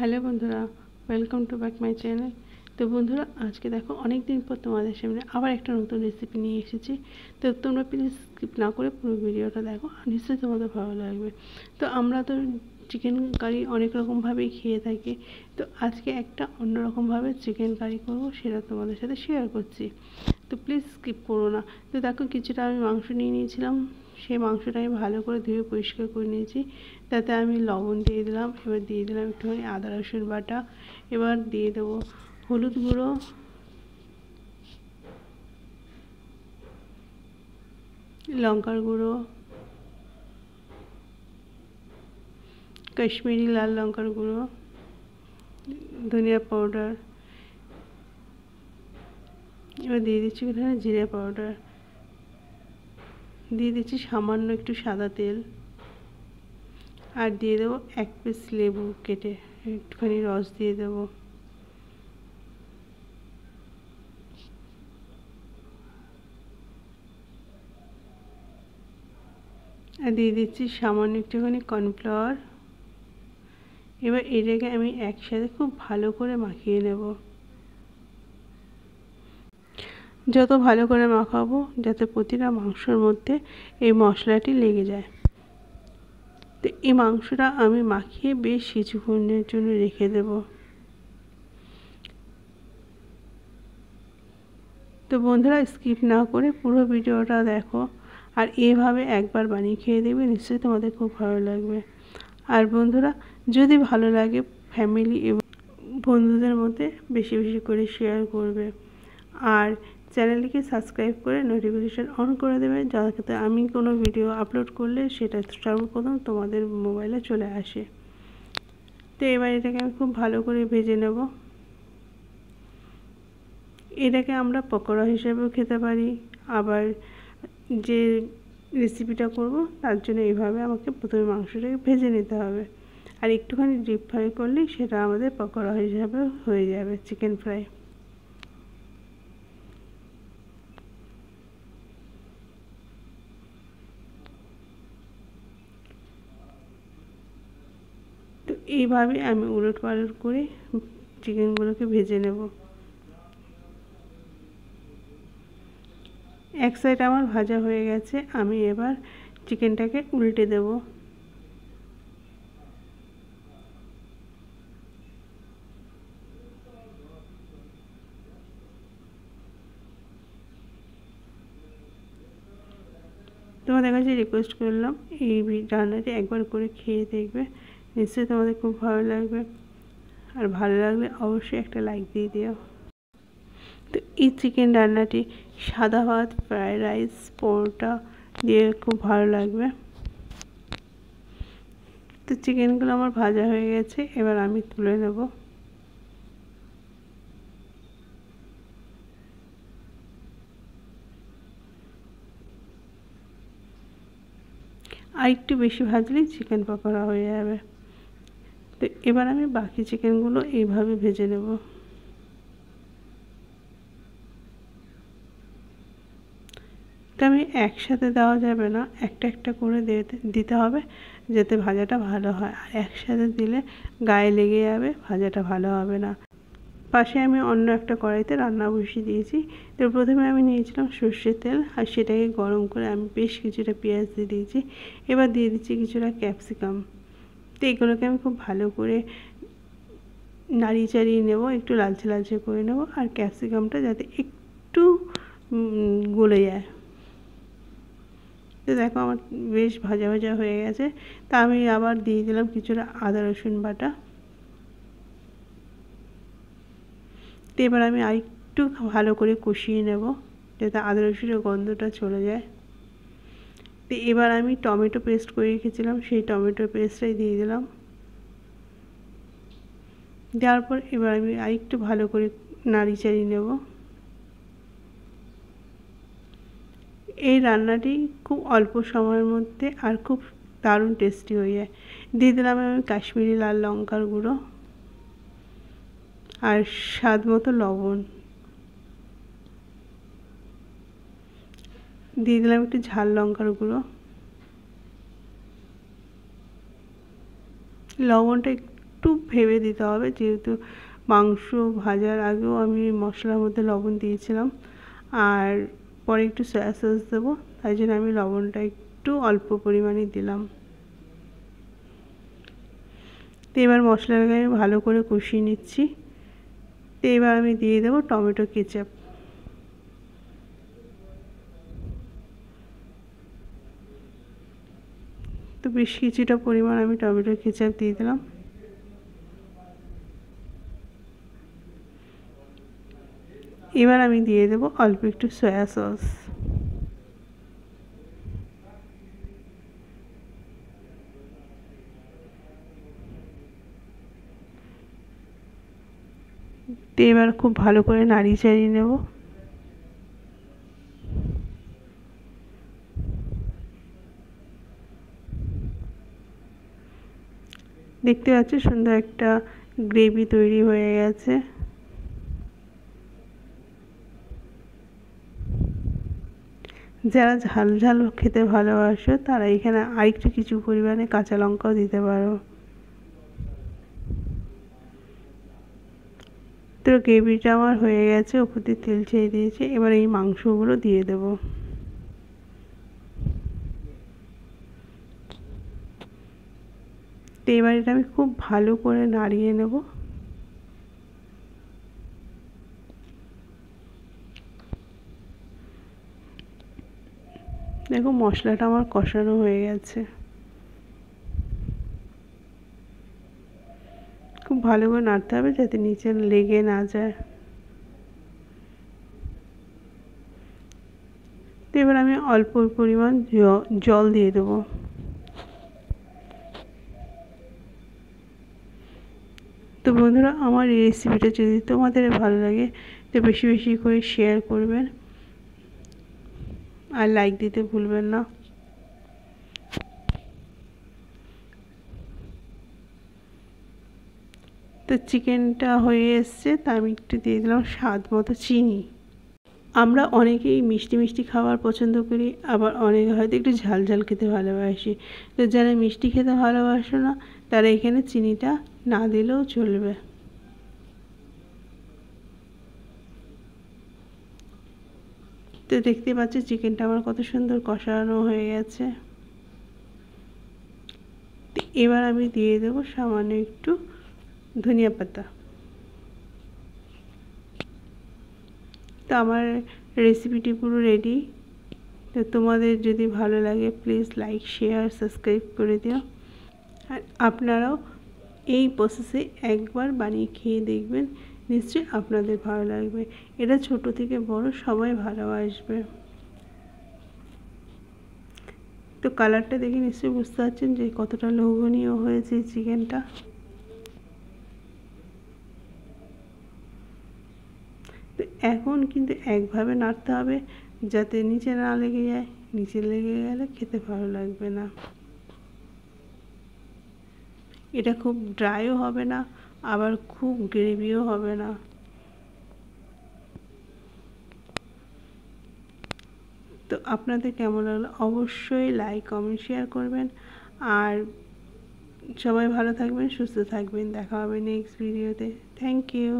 Hello বন্ধুরা, welcome to back my channel. তো বন্ধুরা, আজকে দেখো অনেক দিন পর তোমাদের সামনে আবার একটা নতুন রেসিপি নিয়ে এসেছি। তো তোমরা প্লিজ স্কিপ না করে পুরো ভিডিওটা দেখো, নিশ্চয়ই তোমাদের ভালো লাগবে। তো আমরা তো চিকেন কারি অনেক রকমভাবেই খেয়ে থাকি। তো আজকে একটা অন্যরকমভাবে চিকেন কারি করব, সেটা তোমাদের সাথে শেয়ার করছি। তো প্লিজ স্কিপ করো না। তো দেখো, কিছুটা আমি মাংস নিয়ে নিয়েছিলাম। সেই মাংসটা আমি ভালো করে ধুয়ে পরিষ্কার করে নিয়েছি। তাতে আমি লবণ দিয়ে দিলাম, এবার দিয়ে দিলাম একটুখানি আদা রসুন বাটা, এবার দিয়ে দেবো হলুদ গুঁড়ো, লঙ্কার গুঁড়ো, কাশ্মীরি লাল লঙ্কার গুঁড়ো, ধনিয়া পাউডার, এবার দিয়ে দিচ্ছি এখানে জিরে পাউডার, দিয়ে দিচ্ছি সামান্য একটু সাদা তেল, আর দিয়ে দেবো এক পিস লেবু কেটে একটুখানি রস দিয়ে দেবো, আর দিয়ে দিচ্ছি সামান্য একটুখানি কর্নফ্লাওয়ার। এবার এটাকে আমি একসাথে খুব ভালো করে মাখিয়ে নেব। যত ভালো করে মাখাবো যাতে প্রতিটা মাংসের মধ্যে এই মশলাটি লেগে যায়। তো এই মাংসটা আমি মাখিয়ে বেশ কিছুক্ষণের জন্য রেখে দেব। তো বন্ধুরা, স্কিপ না করে পুরো ভিডিওটা দেখো, আর এভাবে একবার বানিয়ে খেয়ে দেবে, নিশ্চয়ই তোমাদের খুব ভালো লাগবে। আর বন্ধুরা, যদি ভালো লাগে ফ্যামিলি এবং বন্ধুদের মধ্যে বেশি বেশি করে শেয়ার করবে, আর চ্যানেলটিকে সাবস্ক্রাইব করে নোটিফিকেশান অন করে দেবে, যাতে আমি কোনো ভিডিও আপলোড করলে সেটা সর্বপ্রথম তোমাদের মোবাইলে চলে আসে। তো এবার এটাকে আমি খুব ভালো করে ভেজে নেব। এটাকে আমরা পকোড়া হিসেবেও খেতে পারি, আবার যে রেসিপিটা করব তার জন্য এইভাবে আমাকে প্রথমে মাংসটাকে ভেজে নিতে হবে, আর একটুখানি ডিপ ফ্রাই করলেই সেটা আমাদের পকোড়া হিসাবে হয়ে যাবে, চিকেন ফ্রাই। তো এইভাবে আমি উলট পালট করে চিকেনগুলোকে ভেজে নেব। এক সাইড আমার ভাজা হয়ে গেছে, আমি এবার চিকেনটাকে উল্টে দেব। তোমাদের কাছে রিকোয়েস্ট করলাম এই রান্নাটি একবার করে খেয়ে দেখবে, নিশ্চয়ই তোমাদের খুব ভালো লাগবে। আর ভালো লাগলে অবশ্যই একটা লাইক দিয়ে দিও। তো এই চিকেন রান্নাটি সাদা ভাত, ফ্রাইড রাইস, পরোটা দিয়ে খুব ভালো লাগবে। তো চিকেনগুলো আমার ভাজা হয়ে গেছে, এবার আমি তুলে নেব। আর একটু বেশি ভাজলেই চিকেন পকোড়া হয়ে যাবে। তো এবার আমি বাকি চিকেনগুলো এইভাবে ভেজে নেব। এটা আমি একসাথে দেওয়া যাবে না, একটা একটা করে দিতে হবে, যাতে ভাজাটা ভালো হয়। আর একসাথে দিলে গায়ে লেগে যাবে, ভাজাটা ভালো হবে না। পাশে আমি অন্য একটা কড়াইতে রান্না বসিয়ে দিয়েছি। তো প্রথমে আমি নিয়েছিলাম সর্ষের তেল, আর সেটাকে গরম করে আমি বেশ কিছুটা পেঁয়াজ দিয়ে দিয়েছি। এবার দিয়ে দিচ্ছি কিছুটা ক্যাপসিকাম। তো এগুলোকে আমি খুব ভালো করে নাড়িয়ে চাড়িয়ে নেব, একটু লালচে লালচে করে নেব, আর ক্যাপসিকামটা যাতে একটু গলে যায়। তো দেখো আমার বেশ ভাজা ভাজা হয়ে গেছে। তা আমি আবার দিয়ে দিলাম কিছুটা আদা রসুন বাটা। তো এবার আমি আরেকটু ভালো করে কষিয়ে নেব, যাতে আদা রসুনের গন্ধটা চলে যায়। তো এবার আমি টমেটো পেস্ট করে রেখেছিলাম, সেই টমেটো পেস্টটাই দিয়ে দিলাম। দেওয়ার পর এবার আমি আরেকটু ভালো করে নাড়ি চাড়িয়ে নেব। এই রান্নাটি খুব অল্প সময়ের মধ্যে আর খুব দারুণ টেস্টি হয়ে যায়। দিয়ে দিলাম আমি কাশ্মীরি লাল লঙ্কার গুঁড়ো, আর স্বাদ মতো লবণ, দিয়ে দিলাম একটু ঝাল লঙ্কার গুঁড়ো। লবণটা একটু ভেবে দিতে হবে, যেহেতু মাংস ভাজার আগেও আমি মশলার মধ্যে লবণ দিয়েছিলাম আর পরে একটু সয়া সস দেবো, তাই জন্য আমি লবণটা একটু অল্প পরিমাণে দিলাম। তো এবার মশলাটাকে আমি ভালো করে কষিয়ে নিচ্ছি। তো এবার আমি দিয়ে দেবো টমেটো কেচাপ। তো বেশ কিছুটা পরিমাণ আমি টমেটো কেচাপ দিয়ে দিলাম। এবার আমি দিয়ে দেবো অল্প একটু সয়া সস। তো এবার খুব ভালো করে নাড়িয়ে চাড়িয়ে নেব। দেখতে পাচ্ছি সুন্দর একটা গ্রেভি তৈরি হয়ে গেছে। যারা ঝাল ঝাল খেতে ভালোবাসো তারা এখানে আরেকটু কিছু পরিমাণে কাঁচা লঙ্কাও দিতে পারো। তো গ্রেভিটা আমার হয়ে গেছে, উপর দিয়ে তেল ছেড়ে দিয়েছে। এবার এই মাংসগুলো দিয়ে দেব। তো এবার এটা আমি খুব ভালো করে নাড়িয়ে নেব। দেখো মশলাটা আমার কষানো হয়ে গেছে। খুব ভালো করে নাড়তে হবে যাতে নিচে লেগে না যায়। তো এবার আমি অল্প পরিমাণ জল দিয়ে দেবো। তো বন্ধুরা, আমার এই রেসিপিটা যদি তোমাদের ভালো লাগে তো বেশি বেশি করে শেয়ার করবেন আর লাইক দিতে ভুলবেন না। তো চিকেনটা হয়ে এসছে, তা আমি একটু দিয়ে দিলাম স্বাদ মতো চিনি। আমরা অনেকেই মিষ্টি মিষ্টি খাবার পছন্দ করি, আবার অনেকে হয়তো একটু ঝাল ঝাল খেতে ভালোবাসি। তো যারা মিষ্টি খেতে ভালোবাসো না তারা এখানে চিনিটা না দিলেও চলবে। তো দেখতে পাচ্ছি চিকেনটা আমার কত সুন্দর কষানো হয়ে গেছে। এবার আমি দিয়ে দেবো সামান্য একটু ধনিয়া পাতা। তো আমার রেসিপিটি পুরো রেডি। তো তোমাদের যদি ভালো লাগে প্লিজ লাইক শেয়ার সাবস্ক্রাইব করে দিও। আর আপনারাও এই প্রসেসে একবার বানিয়ে খেয়ে দেখবেন, নিশ্চয়ই আপনাদের ভালো লাগবে। এটা ছোট থেকে বড় সবাই ভালোবাসবে। তো কালারটা দেখে নিশ্চয়ই বুঝতে পারছেন যে কতটা লোভনীয় হয়েছে চিকেনটা। তো এখন কিন্তু একভাবে নাড়তে হবে যাতে নিচে না লেগে যায়, নিচে লেগে গেলে খেতে ভালো লাগবে না। এটা খুব ড্রাইও হবে না, আবার খুব গ্রেভিও হবে না। তো আপনাদের কেমন লাগলো অবশ্যই লাইক কমেন্ট শেয়ার করবেন। আর সবাই ভালো থাকবেন, সুস্থ থাকবেন। দেখা হবে নেক্সট ভিডিওতে। Thank you.